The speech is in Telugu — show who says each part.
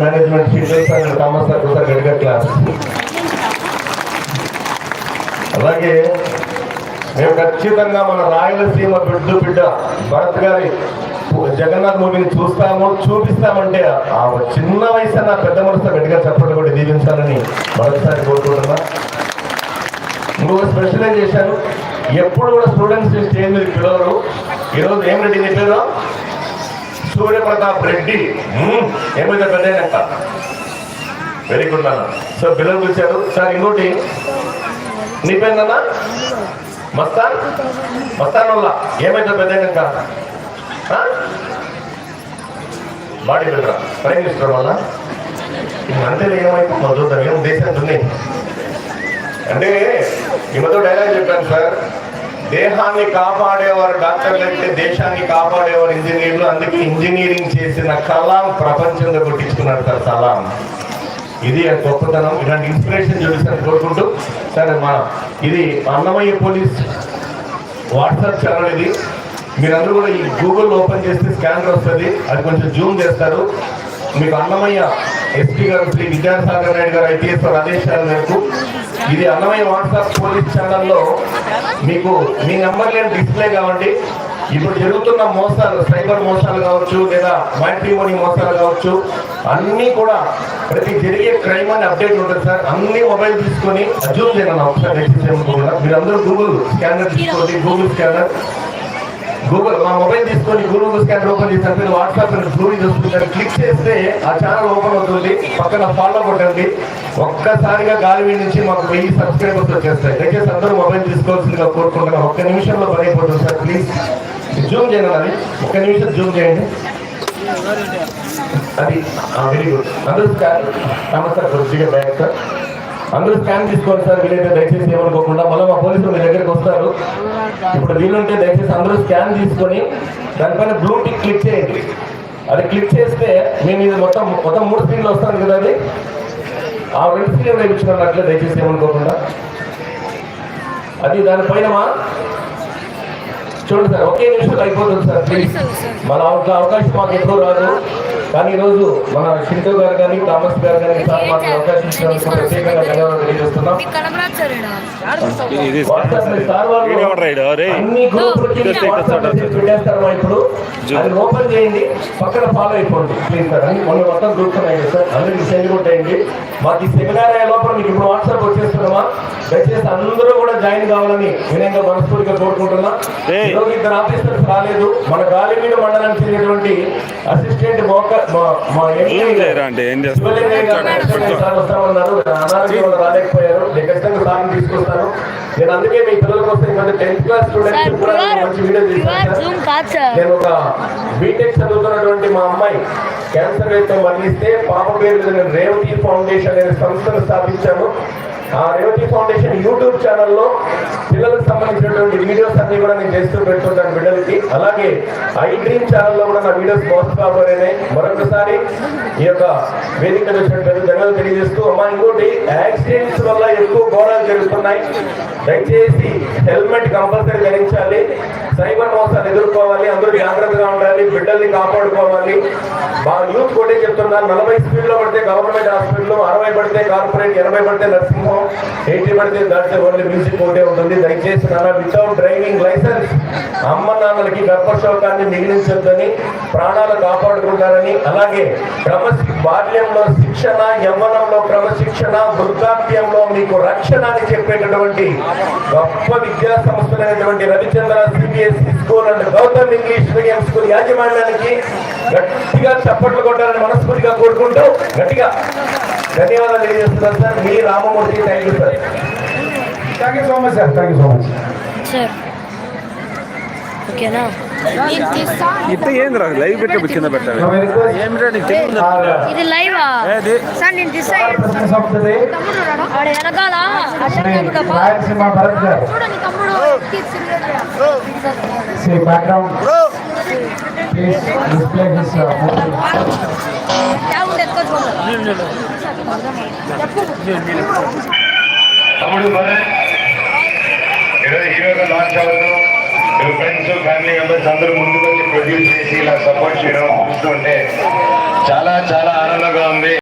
Speaker 1: Management teachers and commerce గడిగ class. అలాగే మేము ఖచ్చితంగా మన రాయలసీమ బిడ్డ భరత్ గారి జగన్నాథ్ మూవీని చూపిస్తామంటే ఆ చిన్న వయసు నా పెద్ద మనసుతో గట్టిగా చెప్పడం కూడా దీవించాలని మరొకసారి కోరుకుంటున్నా. ఇంకొక స్పెషలైజ్ చేశాను, ఎప్పుడు కూడా స్టూడెంట్స్ స్టేజ్ మీద పిలవరు. ఈరోజు ఏం రెడ్డి చెప్పారు, సూర్యప్రతాప్ రెడ్డి ఏమైతే పెద్ద వెరీ గుడ్ అన్న. సో పిల్లలు వచ్చారు సార్. ఇంకోటి నీ పేరున్నా మస్తాన్ వల్ల ఏమైతే పెద్ద బాడీ బిల్డరా ప్రైమ్ మినిస్టర్ వల్ల అంతే ఏమైతే చూద్దాం. ఏం దేశానికి ఉన్నాయి అంటే ఈ మధ్య డైలాగ్ చెప్పాను సార్, దేహాన్ని కాపాడేవారు డాక్టర్లు అయితే దేశాన్ని కాపాడేవారు ఇంజనీర్లు. అందుకే ఇంజనీరింగ్ చేసిన కలాం ప్రపంచంలో కొట్టించుకున్నారు సార్ సలాం. ఇది గొప్పతనం. ఇలాంటి ఇన్స్పిరేషన్ చూపిస్తాను కోరుకుంటూ సరే ఇది అన్నమయ్య పోలీస్ వాట్సాప్ ఛానల్. ఇది మీరందరూ కూడా ఈ గూగుల్ ఓపెన్ చేస్తే స్కానర్ వస్తుంది, అది కొంచెం జూమ్ చేస్తారు. మీకు అన్నమయ్య ఎస్పీ గారు శ్రీ విద్యాసాగర్ రెడ్డి గారు ఐపీఎస్ ఆదేశాల మేరకు ఇది అన్నమయ్య వాట్సాప్ పోలీస్ ఛానల్లో మీకు మీ నెంబర్ లేని డిస్ప్లే కావండి. ఇప్పుడు జరుగుతున్న మోసాలు, సైబర్ మోసాలు కావచ్చు లేదా మ్యాట్రిమోనీ మోసాలు కావచ్చు, అన్నీ కూడా ప్రతి జరిగే క్రైమ్ అని అప్డేట్ ఉంటుంది సార్. అన్ని మొబైల్ తీసుకొని జూమ్ చేయాలి ఒకసారి కూడా. మీరందరూ గూగుల్ స్కానర్ తీసుకోండి, గూగుల్ మా మొబైల్ తీసుకొని గూగుల్ స్కానర్ ఓపెన్ చేసిన వాట్సాప్ స్టోరీస్ వస్తుంది, క్లిక్ చేస్తే ఆ ఛానల్ ఓపెన్ అవుతుంది. పక్కన ఫాలో కొట్టండి. ఒక్కసారిగా గాలివీ నుంచి మాకు 1000 సబ్స్క్రైబర్స్ వచ్చేస్తాయి. దయచేసి అందరూ మొబైల్ తీసుకోవాల్సిందిగా కోరుకుంటున్నాం. ఒక్క నిమిషంలో పని అయిపోతుంది సార్. ప్లీజ్ జూమ్ చేయండి, అది ఒక్క నిమిషం జూమ్ చేయండి. అది వెరీ గుడ్. అందరూ నమస్తే కొద్దిగా బ్యాక్ సార్. అందరూ స్కాన్ తీసుకోండి సార్. వీలైతే దయచేసి ఏమనుకోకుండా మళ్ళీ మా పోలీసులు మీ దగ్గరికి వస్తారు. ఇప్పుడు వీలుంటే దయచేసి అందరూ స్కాన్ తీసుకొని దానిపైన బ్లూ టిక్ క్లిక్ చేయండి. అది క్లిక్ చేస్తే మేము ఇది మొత్తం 3 స్క్రీన్లు వస్తాను కదా, అది ఆ 2 స్క్రీన్లు వేయించుకున్నట్లే దయచేసి ఏమనుకోకుండా. అది దానిపైన చూడండి సార్, ఒకే నిమిషంలో అయిపోతుంది సార్. ప్లీజ్ మన అవకాశం మాకు ఎప్పుడూ రాదు, కానీ ఈరోజు మన సింటూ గారు కానీ థామస్ గారు కానీ సార్ మాకు అవకాశం ఇచ్చినందుకు ప్రత్యేకంగా ధన్యవాదాలు తెలియజేస్తున్నాం. అన్ని గ్రూపులకి పెట్టేస్తారమ్మా. ఇప్పుడు అది ఓపెన్ చేయండి, పక్కన ఫాలో అయిపోండి ప్లీజ్ సార్. అన్ని మొత్తం గ్రూప్స్ ఉన్నాయి సార్, అందరికి సెండ్ కొట్టేయండి. మాకు ఈ సెమినార్ అయ్యే లోపల మీకు ఇప్పుడు వాట్సాప్ వచ్చేస్తున్నామా, దయచేసి అందరూ కూడా జాయిన్ కావాలని వినయంగా మనస్ఫూర్తిగా కోరుకుంటున్నా. ఈరోజు 2 ఆఫీసర్స్ రాలేదు. మన గాలివీడు మండలానికి చెందినటువంటి అసిస్టెంట్ వస్తామన్నారు, అనారోగ్యం రాలేకపోయారు. నేను ఖచ్చితంగా సార్ని తీసుకొస్తాను. నేను అందుకే మీ పిల్లల కోసం 10th క్లాస్ స్టూడెంట్స్ కూడా మంచి వీడియో చేశాను. నేను ఒక బీటెక్ చదువుతున్నటువంటి మా అమ్మాయి క్యాన్సర్ రేట్తో మరణిస్తే పాప పేరు నేను రేవతి ఫౌండేషన్ అనే సంస్థను స్థాపించాను. ఆ రేవతి ఫౌండేషన్ యూట్యూబ్ ఛానల్లో పిల్లలకు సంబంధించినటువంటి వీడియోస్ అన్ని కూడా నేను చేస్తూ పెడుతుంటాను బిడ్డలకి. అలాగే ఐ డ్రీమ్ ఛానల్లో కూడా నా వీడియోస్ మోసపోయినాయి. మరొకసారి ఈ యొక్క వేదిక వచ్చినటువంటి ధన్యవాదాలు తెలియజేస్తూ అమ్మా, ఇంకోటి యాక్సిడెంట్స్ వల్ల ఎక్కువ ఘోరాలు జరుగుతున్నాయి. దయచేసి హెల్మెట్ కంపల్సరీ ధరించాలి. సైబర్ మోసాలు ఎదుర్కోవాలి, అందరూ జాగ్రత్తగా ఉండాలి, బిడ్డల్ని కాపాడుకోవాలి. మా యూత్ కోటే చెప్తున్నారు, 40 స్పీడ్లో పడితే గవర్నమెంట్ హాస్పిటల్, 60 పడితే కార్పొరేట్, 80 పడితే నర్సింగ్ హోమ్, 80 పడితే దాంట్లో ఓన్లీ మ్యూజిక్ కోటే ఉంటుంది. దయచేసి వితౌట్ డ్రైవింగ్ లైసెన్స్ అమ్మ నాన్నలకి గర్భశోకాన్ని మిగిలించొద్దని, ప్రాణాలు కాపాడుకుంటారని, అలాగే బాల్యంలో శిక్షణ, యవ్వనంలో క్రమశిక్షణ, వృద్ధాప్యంలో మీకు రక్షణ అని చెప్పేటటువంటి గొప్ప విద్యా సంస్థలైనటువంటి Ravichandra CBSE school and Gautam English medium school యాజమాన్యానికి గట్టిగా చప్పట్లు కొట్టాలని మనస్ఫూర్తిగా కోరుకుంటూ గట్టిగా ధన్యవాదాలు తెలియజేస్తున్నాను సార్. మీ Ramamurthy. Thank you sir. Thank you so much sir. Thank you so much sir.
Speaker 2: ఓకేనా,
Speaker 3: ఏంద్రా లైవ్ పెట్టే కింద పెట్టాలి.
Speaker 2: ఇది లైవా సార్? నేను డిసైడ్ వెనకాల చూడండి తమ్ముడు
Speaker 1: హీరోగా లాంచ్ అవ్వడం
Speaker 4: ఫ్రెండ్స్ ఫ్యామిలీ మెంబర్స్ అందరూ ముందుకు వచ్చి ప్రొడ్యూస్ చేసి ఇలా సపోర్ట్ చేయడం చూస్తుంటే చాలా చాలా ఆనందంగా ఉంది.